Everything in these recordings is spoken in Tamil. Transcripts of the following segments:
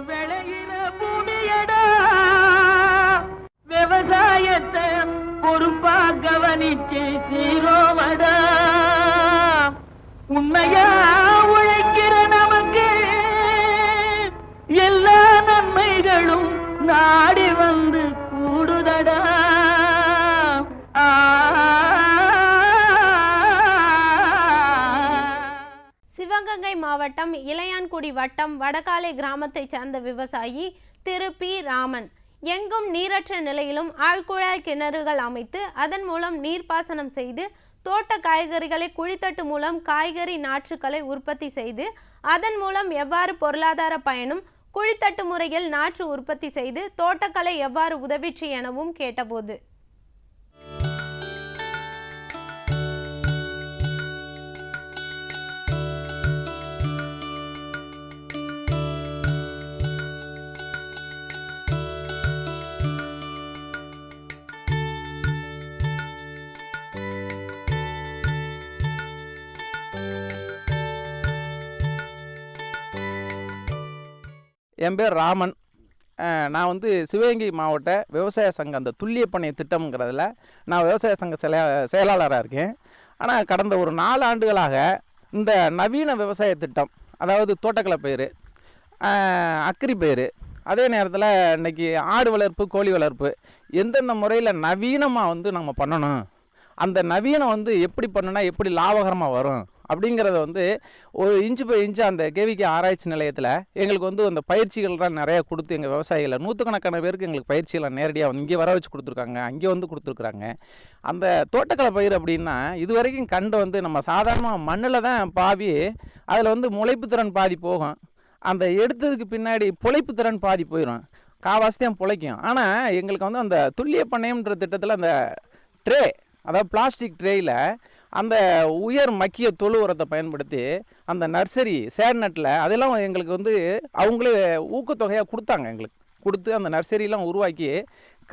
விளையிற பூமியடா விவசாயத்தை பொறுப்பா கவனிச்சு சீரோமடா உண்மையா உழைக்கிற நமக்கு எல்லா நன்மைகளும் நாடி வந்து கூடுதடா. சிவகங்கை மாவட்டம் இளையான்குடி வட்டம் வடகாலை கிராமத்தைச் சேர்ந்த விவசாயி திரு பி ராமன் எங்கும் நீரற்ற நிலையிலும் ஆழ்குழாய் கிணறுகள் அமைத்து அதன் மூலம் நீர்ப்பாசனம் செய்து தோட்ட காய்கறிகளை குழித்தட்டு மூலம் காய்கறி நாற்றுக்களை உற்பத்தி செய்து அதன் மூலம் எவ்வாறு பொருளாதார பயனும் குழித்தட்டு முறையில் நாற்று உற்பத்தி செய்து தோட்டக்கலை எவ்வாறு உதவிற்று எனவும் கேட்டபோது என் பேர் ராமன். நான் வந்து சிவகங்கை மாவட்ட விவசாய சங்கம் அந்த துல்லிய பண்ணை திட்டம்ங்கிறதுல நான் விவசாய சங்க செயலாளராக இருக்கேன். ஆனால் கடந்த ஒரு 4 ஆண்டுகளாக இந்த நவீன விவசாய திட்டம், அதாவது தோட்டக்கலை பயிர், அக்கரி பயிர், அதே நேரத்தில் இன்றைக்கி ஆடு வளர்ப்பு, கோழி வளர்ப்பு எந்தெந்த முறையில் நவீனமாக வந்து நம்ம பண்ணணும், அந்த நவீனம் வந்து எப்படி பண்ணுனா எப்படி லாபகரமாக வரும் அப்படிங்கிறத வந்து ஒரு இன்ச்சு பை இன்ச்சு அந்த கேவிகே ஆராய்ச்சி நிலையத்தில் எங்களுக்கு வந்து அந்த பயிற்சிகள்லாம் நிறையா கொடுத்து எங்கள் விவசாயிகளை 100கணக்கான பேருக்கு எங்களுக்கு பயிற்சிகளை நேரடியாக இங்கே வர வச்சு கொடுத்துருக்காங்க, அங்கே வந்து கொடுத்துருக்குறாங்க. அந்த தோட்டக்கலை பயிர் அப்படின்னா இது வரைக்கும் கண்டு வந்து நம்ம சாதாரணமாக மண்ணில் தான் பாவி அதில் வந்து முளைப்பு திறன் பாதி போகும், அந்த எடுத்ததுக்கு பின்னாடி பொழைப்பு திறன் பாதி போயிடும், காவாசியம் பிழைக்கும். ஆனால் எங்களுக்கு வந்து அந்த துல்லிய பண்ணையம்ன்ற திட்டத்தில் அந்த ட்ரே, அதாவது பிளாஸ்டிக் ட்ரேயில் அந்த உயர் மக்கிய தொழு உரத்தை பயன்படுத்தி அந்த நர்சரி சேர்நட்டில் அதெல்லாம் எங்களுக்கு வந்து அவங்களே ஊக்கத்தொகையாக கொடுத்தாங்க. எங்களுக்கு கொடுத்து அந்த நர்சரியெலாம் உருவாக்கி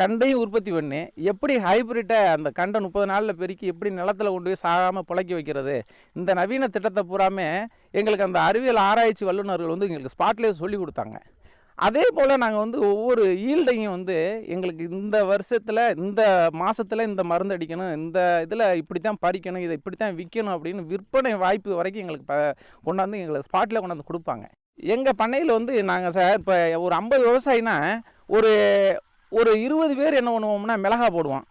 கண்டையும் உற்பத்தி பண்ணி எப்படி ஹைப்ரிட்டை அந்த கண்டை 30 நாளில் பெருக்கி எப்படி நிலத்தில் கொண்டு போய் சாகாமல் புழைக்க வைக்கிறது, இந்த நவீன திட்டத்தை பூராமே எங்களுக்கு அந்த அறிவியல் ஆராய்ச்சி வல்லுநர்கள் வந்து எங்களுக்கு ஸ்பாட்லேயே சொல்லி கொடுத்தாங்க. அதே போல் நாங்கள் வந்து ஒவ்வொரு ஈல்டையும் வந்து எங்களுக்கு இந்த வருஷத்தில் இந்த மாதத்தில் இந்த மருந்து அடிக்கணும், இந்த இதில் இப்படி தான் பறிக்கணும், இதை இப்படி தான் விற்கணும் அப்படின்னு விற்பனை வாய்ப்பு வரைக்கும் எங்களுக்கு கொண்டாந்து எங்களை ஸ்பாட்டில் கொண்டாந்து கொடுப்பாங்க. எங்கள் பண்ணையில் வந்து நாங்கள் சார் இப்போ ஒரு 50 விவசாயினா ஒரு 20 பேர் என்ன பண்ணுவோம்னா மிளகா போடுவோம்,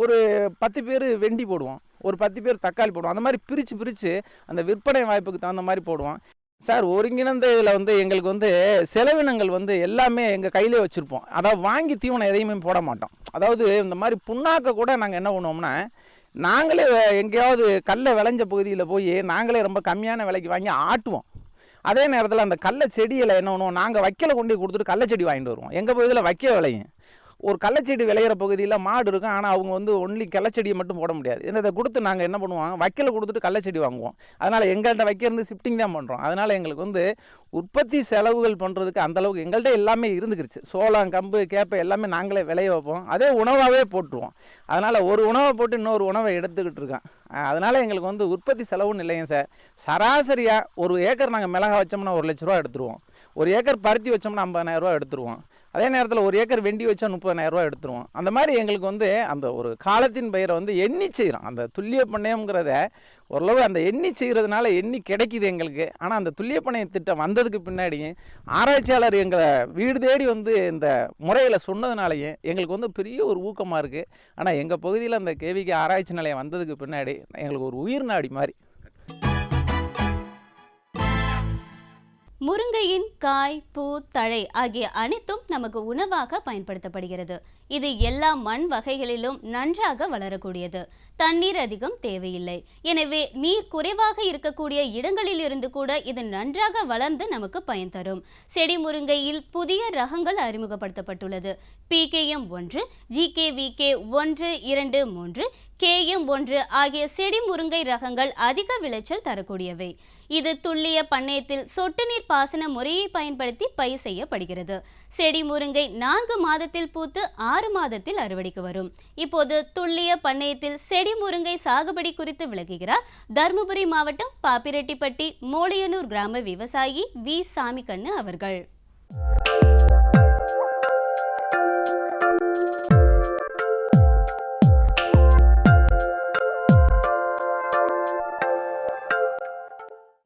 ஒரு 10 பேர் வெண்டி போடுவோம், ஒரு 10 பேர் தக்காளி போடுவோம். அந்த மாதிரி பிரித்து அந்த விற்பனை வாய்ப்புக்கு தகுந்த மாதிரி போடுவோம். சார் ஒருங்கிணைந்த இதில் வந்து எங்களுக்கு வந்து செலவினங்கள் வந்து எல்லாமே எங்கள் கையிலே வச்சுருப்போம். அதாவது வாங்கி தீவனம் எதையுமே போட மாட்டோம். அதாவது இந்த மாதிரி புண்ணாக்க கூட நாங்கள் என்ன பண்ணுவோம்னா நாங்களே எங்கேயாவது கல்லை விளைஞ்ச பகுதியில் போய் நாங்களே ரொம்ப கம்மியான விலைக்கு வாங்கி ஆட்டுவோம். அதே நேரத்தில் அந்த கடலை செடியில் என்ன பண்ணுவோம், நாங்கள் வைக்கலை கொண்டு கொடுத்துட்டு கடலை செடி வாங்கிட்டு வருவோம். எங்கள் பகுதியில் வைக்க விளையும். ஒரு கள்ளச்செடி விளையிற பகுதியில் மாடு இருக்கும், ஆனால் அவங்க வந்து ஒன்லி கள்ளச்செடியை மட்டும் போட முடியாது. இதை கொடுத்து நாங்கள் என்ன பண்ணுவோம், வைக்கல கொடுத்துட்டு கள்ளச்செடி வாங்குவோம். அதனால் எங்கள்கிட்ட வைக்கிறது ஷிஃப்டிங் தான் பண்ணுறோம். அதனால் எங்களுக்கு வந்து உற்பத்தி செலவுகள் பண்ணுறதுக்கு அந்தளவுக்கு எங்கள்கிட்ட எல்லாமே இருந்துக்கிடுச்சு. சோளம், கம்பு, கேப்பை எல்லாமே நாங்களே விளைய வைப்போம், அதே உணவாகவே போட்டுருவோம். அதனால் ஒரு உணவை போட்டு இன்னொரு உணவை எடுத்துக்கிட்டு இருக்கோம். அதனால் எங்களுக்கு வந்து உற்பத்தி செலவுன்னு இல்லைங்க சார். சராசரியாக ஒரு ஏக்கர் நாங்கள் மிளகா வச்சோம்னா 1 லட்ச ரூபா எடுத்துருவோம், ஒரு ஏக்கர் பருத்தி வச்சோம்னா 50,000 ரூபா எடுத்துருவோம், அதே நேரத்தில் ஒரு ஏக்கர் வெண்டி வச்சா 30,000 ரூபா எடுத்துருவோம். அந்த மாதிரி எங்களுக்கு வந்து அந்த ஒரு காலத்தின் பயிரை வந்து எண்ணி செய்கிறோம். அந்த துல்லிய பண்ணையம்ங்கிறத ஓரளவு அந்த எண்ணி செய்கிறதுனால எண்ணி கிடைக்கிது எங்களுக்கு. ஆனால் அந்த துல்லிய பண்ணைய திட்டம் வந்ததுக்கு பின்னாடி ஆராய்ச்சியாளர் எங்களை வீடு தேடி வந்து இந்த முறையில் சொன்னதுனாலேயே எங்களுக்கு வந்து பெரிய ஒரு ஊக்கமாக இருக்குது. ஆனால் எங்கள் பகுதியில் அந்த கேவிகே ஆராய்ச்சி நிலையம் வந்ததுக்கு பின்னாடி எங்களுக்கு ஒரு உயிர் நாடி மாதிரி. முருங்கையின் காய், பூ, தழை ஆகிய அனைத்தும் நமக்கு உணவாக பயன்படுத்தப்படுகிறது. இது எல்லா மண் வகைகளிலும் நன்றாக வளரக்கூடியது. தண்ணீர் அதிகம் தேவையில்லை. எனவே நீர் குறைவாக இருக்கக்கூடிய இடங்களில் இருந்து கூட இது நன்றாக வளர்ந்து நமக்கு பயன் தரும். செடி முருங்கையில் புதிய ரகங்கள் அறிமுகப்படுத்தப்பட்டுள்ளது. PKM 1, GKVK 1, 2, 3, KM 1 ஆகிய செடி முருங்கை ரகங்கள் அதிக விளைச்சல் தரக்கூடியவை. இது துல்லிய பண்ணையத்தில் சொட்டு நீர் பாசன முறையை பயன்படுத்தி பயிர் செய்யப்படுகிறது. செடி முருங்கை 4 மாதத்தில் பூத்து 6 மாதத்தில் அறுவடைக்கு வரும். இப்போது துல்லிய பண்ணையத்தில் செடி முருங்கை சாகுபடி குறித்து விளக்குகிறார் தருமபுரி மாவட்டம் பாப்பிரெட்டிப்பட்டி மோளியனூர் கிராம விவசாயி வி சாமிக்கண்ணு அவர்கள்.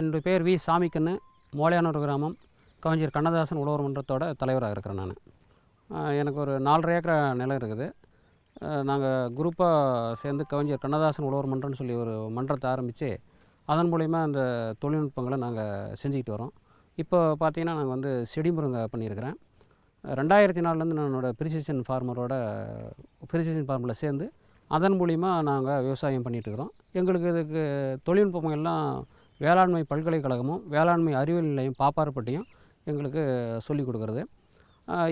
என்னுடைய பேர் வி சாமிக்கண்ணு, மோலையானூர் கிராமம், கவிஞர் கண்ணதாசன் உழவர் மன்றத்தோட தலைவராக இருக்கிறேன் நான். எனக்கு ஒரு 4.5 ஏக்கரா நிலம் இருக்குது. நாங்கள் குரூப்பாக சேர்ந்து கவிஞர் கண்ணதாசன் உழவர் மன்றம்னு சொல்லி ஒரு மன்றத்தை ஆரம்பித்து அதன் மூலிமா அந்த தொழில்நுட்பங்களை நாங்கள் செஞ்சுக்கிட்டு வரோம். இப்போ பார்த்திங்கன்னா நாங்கள் வந்து செடி முருங்கை பண்ணியிருக்கிறேன். 2004லேருந்து நான் என்னோடய ப்ரிசிஷன் ஃபார்மரில் சேர்ந்து அதன் மூலிமா நாங்கள் விவசாயம் பண்ணிகிட்ருக்குறோம். எங்களுக்கு இதுக்கு தொழில்நுட்பங்கள்லாம் வேளாண்மை பல்கலைக்கழகமும் வேளாண்மை அறிவியல் நிலையம் பாப்பாரப்பட்டியும் எங்களுக்கு சொல்லிக் கொடுக்குறது.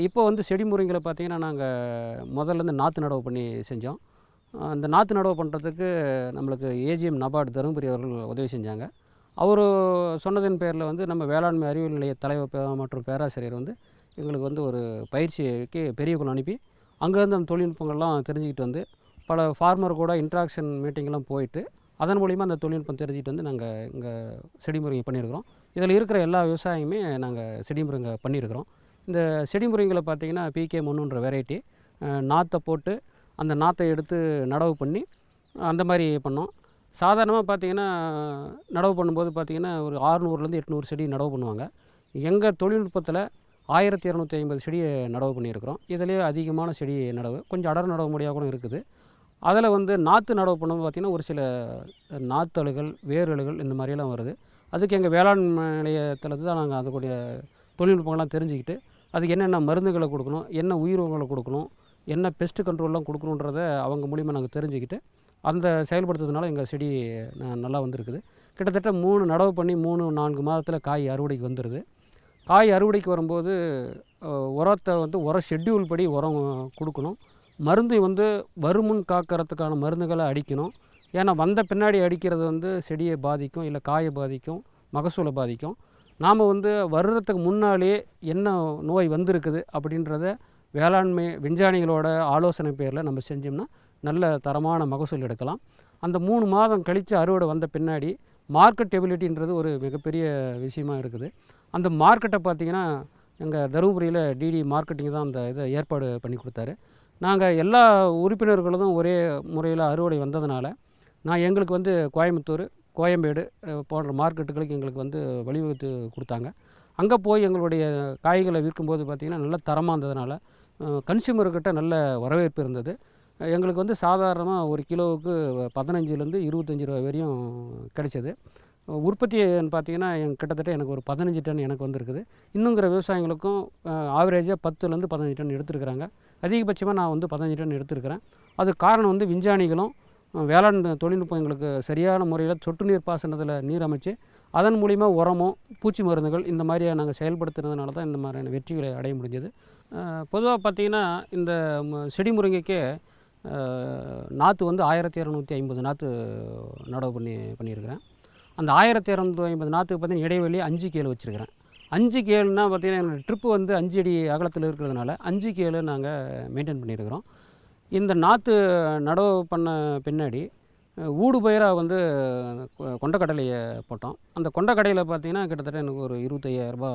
இப்போ வந்து செடி முருங்கைகளை பார்த்திங்கன்னா நாங்கள் முதல்லேருந்து நாற்று நடவு பண்ணி செஞ்சோம். அந்த நாற்று நடவு பண்ணுறதுக்கு நம்மளுக்கு ஏஜிஎம் நபார்டு தருமபுரி அவர்கள் உதவி செஞ்சாங்க. அவர் சொன்னதின் பேரில் வந்து நம்ம வேளாண்மை அறிவியல் நிலைய தலைவர் மற்றும் பேராசிரியர் வந்து எங்களுக்கு வந்து ஒரு பயிற்சிக்கு பெரியகுளம் அனுப்பி அங்கேருந்து அந்த தொழில்நுட்பங்கள்லாம் தெரிஞ்சுக்கிட்டு வந்து பல ஃபார்மர் கூட இன்ட்ராக்ஷன் மீட்டிங்லாம் போயிட்டு அதன் மூலிமா அந்த தொழில்நுட்பம் தெரிஞ்சுக்கிட்டு வந்து நாங்கள் இங்கே செடி முருங்கை பண்ணியிருக்கிறோம். இதில் இருக்கிற எல்லா விவசாயமே நாங்கள் செடி முருங்கை பண்ணியிருக்கிறோம். இந்த செடி முருங்கைகளை பார்த்திங்கன்னா PK 3ன்ற வெரைட்டி நாற்றை போட்டு அந்த நாற்றை எடுத்து நடவு பண்ணி அந்த மாதிரி பண்ணோம். சாதாரணமாக பார்த்திங்கன்னா நடவு பண்ணும்போது பார்த்திங்கன்னா ஒரு 600லேருந்து 800 செடி நடவு பண்ணுவாங்க. எங்கள் தொழில்நுட்பத்தில் 1250 செடியை நடவு பண்ணியிருக்கிறோம். இதிலே அதிகமான செடி நடவு, கொஞ்சம் அடர் நடவு முறையாக கூட இருக்குது. அதில் வந்து நாற்று நடவு பண்ணும்போது பார்த்திங்கன்னா ஒரு சில நாற்றழுகள், வேரழுகள் இந்த மாதிரியெல்லாம் வருது. அதுக்கு எங்கள் வேளாண் நிலையத்தில் தான் நாங்கள் அதுக்குடைய தொழில்நுட்பங்கள்லாம் தெரிஞ்சுக்கிட்டு அதுக்கு என்னென்ன மருந்துகளை கொடுக்கணும், என்ன உயிரினங்களை கொடுக்கணும், என்ன பெஸ்ட்டு கண்ட்ரோல்லாம் கொடுக்கணுன்றத அவங்க மூலிமா நாங்கள் தெரிஞ்சுக்கிட்டு அந்த செயல்படுத்துறதுனால எங்கள் செடி நல்லா வந்திருக்குது. கிட்டத்தட்ட 3 நடவு பண்ணி 3-4 மாதத்தில் காய் அறுவடைக்கு வந்துடுது. காய் அறுவடைக்கு வரும்போது உரத்தை வந்து ஷெட்யூல் படி உரம் கொடுக்கணும். மருந்து வந்து வருமுன் காக்கிறதுக்கான மருந்துகளை அடிக்கணும். ஏன்னா வந்த பின்னாடி அடிக்கிறது வந்து செடியை பாதிக்கும், இல்லை காயை பாதிக்கும், மகசூலை பாதிக்கும். நாம் வந்து வர்றதுக்கு முன்னாலே என்ன நோய் வந்திருக்குது அப்படின்றத வேளாண்மை விஞ்ஞானிகளோட ஆலோசனை பேரில் நம்ம செஞ்சோம்னா நல்ல தரமான மகசூல் எடுக்கலாம். அந்த 3 மாதம் கழித்து அறுவடை வந்த பின்னாடி மார்க்கெட்டபிலிட்டின்றது ஒரு மிகப்பெரிய விஷயமாக இருக்குது. அந்த மார்க்கெட்டை பார்த்திங்கன்னா எங்கள் தருமபுரியில் டிடி மார்க்கெட்டிங் தான் அந்த இதை ஏற்பாடு பண்ணி கொடுத்தாரு. நாங்கள் எல்லா உறுப்பினர்களும் ஒரே முறையில் அறுவடை வந்ததுனால எங்களுக்கு வந்து கோயம்புத்தூர், கோயம்பேடு போன்ற மார்க்கெட்டுகளுக்கு எங்களுக்கு வந்து வழிவகுத்து கொடுத்தாங்க. அங்கே போய் எங்களுடைய காய்களை விற்கும்போது பார்த்திங்கன்னா நல்ல தரமாக இருந்ததுனால கன்சியூமர்கிட்ட நல்ல வரவேற்பு இருந்தது. எங்களுக்கு வந்து சாதாரணமாக ஒரு கிலோவுக்கு 15லேருந்து 25 ரூபா வரையும் கிடைச்சது. உற்பத்தி பார்த்திங்கன்னா கிட்டத்தட்ட எனக்கு ஒரு 15 டன் எனக்கு வந்திருக்குது. இன்னுங்கிற விவசாயிகளுக்கும் ஆவரேஜாக 10லேருந்து 15 டன் எடுத்துருக்குறாங்க. அதிகபட்சமாக நான் வந்து 15 டன் எடுத்துருக்கிறேன். அது காரணம் வந்து விஞ்ஞானிகளும் வேளாண் தொழில்நுட்பம் எங்களுக்கு சரியான முறையில் சொட்டு நீர் பாசனத்தில் நீர் அமைச்சு அதன் மூலிமா உரமும் பூச்சி மருந்துகள் இந்த மாதிரியாக நாங்கள் செயல்படுத்துறதுனால தான் இந்த மாதிரியான வெற்றிகளை அடைய முடிஞ்சது. பொதுவாக பார்த்திங்கன்னா இந்த செடி முருங்கைக்கு நாற்று வந்து 1250 நாற்று நடவு பண்ணியிருக்கிறேன். அந்த 1250 நாற்றுக்கு பார்த்திங்கன்னா இடைவெளி 5 கேள் வச்சுருக்கிறேன். 5 கேள்னா பார்த்திங்கன்னா என்னோடய ட்ரிப்பு வந்து 5 அடி அகலத்தில் இருக்கிறதுனால 5 கேள் நாங்கள் மெயின்டைன் பண்ணியிருக்கிறோம். இந்த நாற்று நடவு பண்ண பின்னாடி ஊடு பயிராக வந்து கொண்டக்கடலையை போட்டோம். அந்த கொண்டக்கடையில் பார்த்திங்கன்னா கிட்டத்தட்ட எனக்கு ஒரு 25,000 ரூபா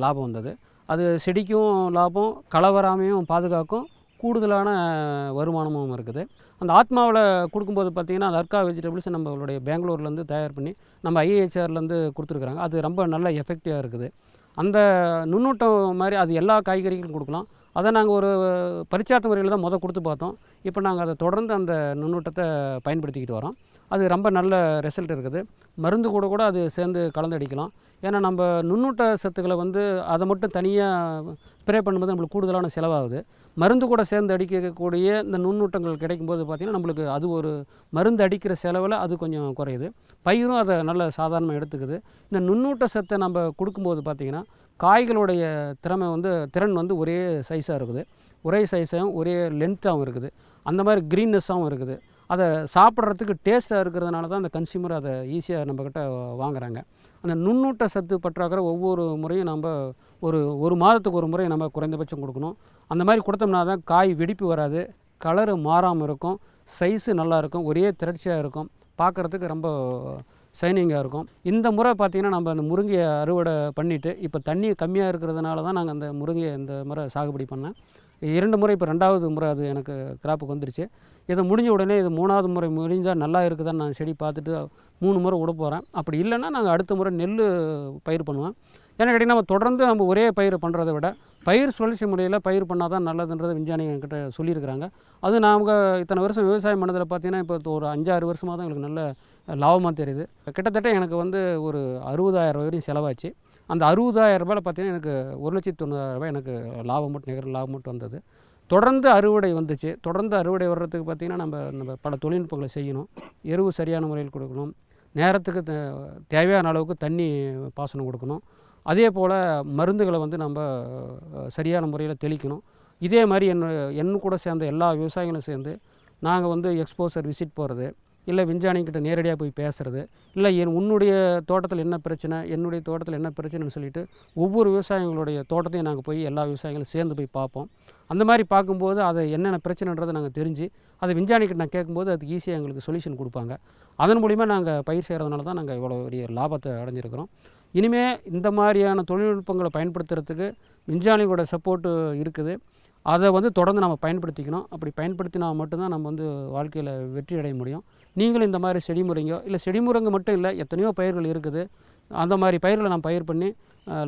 லாபம் வந்தது. அது செடிக்கும் லாபம், களை வராமையும் பாதுகாக்கும், கூடுதலான வருமானமும் இருக்குது. அந்த ஆத்மாவில் கொடுக்கும்போது பார்த்திங்கன்னா அந்த அர்க்கா வெஜிடபிள்ஸ் நம்மளுடைய பெங்களூர்லேருந்து தயார் பண்ணி நம்ம IHRலேருந்து கொடுத்துருக்குறாங்க. அது ரொம்ப நல்ல எஃபெக்டிவாக இருக்குது. அந்த நுண்ணூட்டம் மாதிரி அது எல்லா காய்கறிகளும் கொடுக்கலாம். அதை நாங்கள் ஒரு பரிச்சார்த்த முறையில் தான் கொடுத்து பார்த்தோம். இப்போ நாங்கள் அதை தொடர்ந்து அந்த நுண்ணூட்டத்தை பயன்படுத்திக்கிட்டு வரோம். அது ரொம்ப நல்ல ரிசல்ட் இருக்குது. மருந்து கூட அது சேர்ந்து கலந்து அடிக்கலாம். ஏன்னா நம்ம நுண்ணூட்ட சத்துக்களை வந்து அதை மட்டும் தனியாக ஸ்ப்ரே பண்ணும்போது நம்மளுக்கு கூடுதலான செலவாகுது. மருந்து கூட சேர்ந்து அடிக்கக்கூடிய இந்த நுண்ணூட்டங்கள் கிடைக்கும்போது பார்த்திங்கன்னா நம்மளுக்கு அது ஒரு மருந்து அடிக்கிற செலவில் அது கொஞ்சம் குறையுது. பயிரும் அதை நல்ல சாதாரணமாக எடுத்துக்குது. இந்த நுண்ணூட்ட சத்தை நம்ம கொடுக்கும்போது பார்த்திங்கன்னா காய்களுடைய திறன் வந்து ஒரே சைஸாக இருக்குது, ஒரே சைஸாகவும் ஒரே லென்த்தாகவும் இருக்குது, அந்த மாதிரி க்ரீன்னஸாகவும் இருக்குது. அதை சாப்பிட்றதுக்கு டேஸ்ட்டாக இருக்கிறதுனால தான் அந்த கன்சியூமர் அதை ஈஸியாக நம்மக்கிட்ட வாங்குகிறாங்க. அந்த நுண்ணூட்ட சத்து பற்றாக்குறை ஒவ்வொரு முறையும் நம்ம ஒரு மாதத்துக்கு ஒரு முறை நம்ம குறைந்தபட்சம் கொடுக்கணும். அந்த மாதிரி கொடுத்தோம்னா தான் காய் வெடிப்பு வராது, கலரு மாறாமல் இருக்கும், சைஸு நல்லாயிருக்கும், ஒரே திரட்சியாக இருக்கும், பார்க்குறதுக்கு ரொம்ப ஷைனிங்காக இருக்கும். இந்த முறை பார்த்திங்கன்னா நம்ம அந்த முருங்கையை அறுவடை பண்ணிவிட்டு இப்போ தண்ணி கம்மியாக இருக்கிறதுனால தான் நாங்கள் அந்த முருங்கையை இந்த முறை சாகுபடி பண்ணேன். 2 முறை, இப்போ 2வது முறை அது எனக்கு கிராப்புக்கு வந்துருச்சு. இதை முடிஞ்ச உடனே இது 3வது முறை முடிஞ்சால் நல்லா இருக்குதான்னு நான் செடி பார்த்துட்டு 3 முறை விட போகிறேன். அப்படி இல்லைன்னா நாங்கள் அடுத்த முறை நெல் பயிர் பண்ணுவேன். ஏன்னா கேட்டிங்கன்னா நம்ம தொடர்ந்து நம்ம ஒரே பயிர் பண்ணுறதை விட பயிர் சுழற்சி முறையில் பயிர் பண்ணால் தான் நல்லதுன்றதை விஞ்ஞானிகள் என்கிட்ட சொல்லியிருக்கிறாங்க. அது நாங்கள் இத்தனை வருஷம் விவசாயம் பண்ணதில் பார்த்தீங்கன்னா இப்போ ஒரு 5-6 வருஷமாக தான் எங்களுக்கு நல்ல லாபமாக தெரியுது. கிட்டத்தட்ட எனக்கு வந்து ஒரு 60,000 வரையும் செலவாச்சு. அந்த 60,000 ரூபாயில் பார்த்தீங்கன்னா எனக்கு 1,90,000 எனக்கு லாபம் மட்டும் நிகர லாபம் மட்டும் வந்தது. தொடர்ந்து அறுவடை வந்துச்சு. தொடர்ந்து அறுவடை வர்றதுக்கு பார்த்திங்கன்னா நம்ம பல தொழில்நுட்பங்களை செய்யணும். எருவு சரியான முறையில் கொடுக்கணும், நேரத்துக்கு தேவையான அளவுக்கு தண்ணி பாசனம் கொடுக்கணும், அதே போல் மருந்துகளை வந்து நம்ம சரியான முறையில் தெளிக்கணும். இதே மாதிரி என்ன கூட சேர்ந்த எல்லா விவசாயிகளும் சேர்ந்து நாங்கள் வந்து எக்ஸ்போசர் விசிட் போகிறது, இல்லை விஞ்ஞானிகிட்ட நேரடியாக போய் பேசுகிறது, இல்லை உன்னுடைய தோட்டத்தில் என்ன பிரச்சனை, என்னுடைய தோட்டத்தில் என்ன பிரச்சனைன்னு சொல்லிவிட்டு ஒவ்வொரு விவசாயிகளுடைய தோட்டத்தையும் நாங்கள் போய் எல்லா விவசாயிகளும் சேர்ந்து போய் பார்ப்போம். அந்த மாதிரி பார்க்கும்போது அதை என்னென்ன பிரச்சனைன்றதை நாங்கள் தெரிஞ்சு அதை விஞ்ஞானிகிட்ட நான் கேட்கும்போது அதுக்கு ஈஸியாக எங்களுக்கு சொல்யூஷன் கொடுப்பாங்க. அதன் மூலிமா நாங்கள் பயிர் செய்கிறதுனால தான் நாங்கள் இவ்வளோ பெரிய லாபத்தை அடைஞ்சிருக்கிறோம். இனிமேல் இந்த மாதிரியான தொழில்நுட்பங்களை பயன்படுத்துறதுக்கு விஞ்ஞானிகளோட சப்போர்ட்டு இருக்குது. அதை வந்து தொடர்ந்து நம்ம பயன்படுத்திக்கணும். அப்படி பயன்படுத்தினா மட்டும்தான் நம்ம வந்து வாழ்க்கையில் வெற்றி அடைய முடியும். நீங்களும் இந்த மாதிரி செடிமுறைங்க, இல்லை செடிமுறைங்க மட்டும் இல்லை, எத்தனையோ பயிர்கள் இருக்குது. அந்த மாதிரி பயிர்களை நான் பயிர் பண்ணி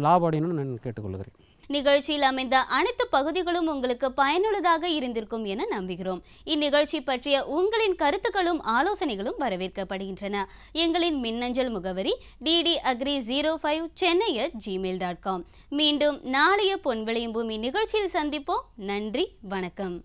லாபம் அடையணும்னு நான் கேட்டுக்கொள்கிறேன். நிகழ்ச்சியில் அமைந்த அனைத்து பகுதிகளும் உங்களுக்கு பயனுள்ளதாக இருந்திருக்கும் என நம்புகிறோம். இந்நிகழ்ச்சி பற்றிய உங்களின் கருத்துக்களும் ஆலோசனைகளும் வரவேற்கப்படுகின்றன. எங்களின் மின்னஞ்சல் முகவரி ddagri05chennai@gmail.com. மீண்டும் நாளைய பொன்விளையும் பூமி நிகழ்ச்சியில் சந்திப்போம். நன்றி, வணக்கம்.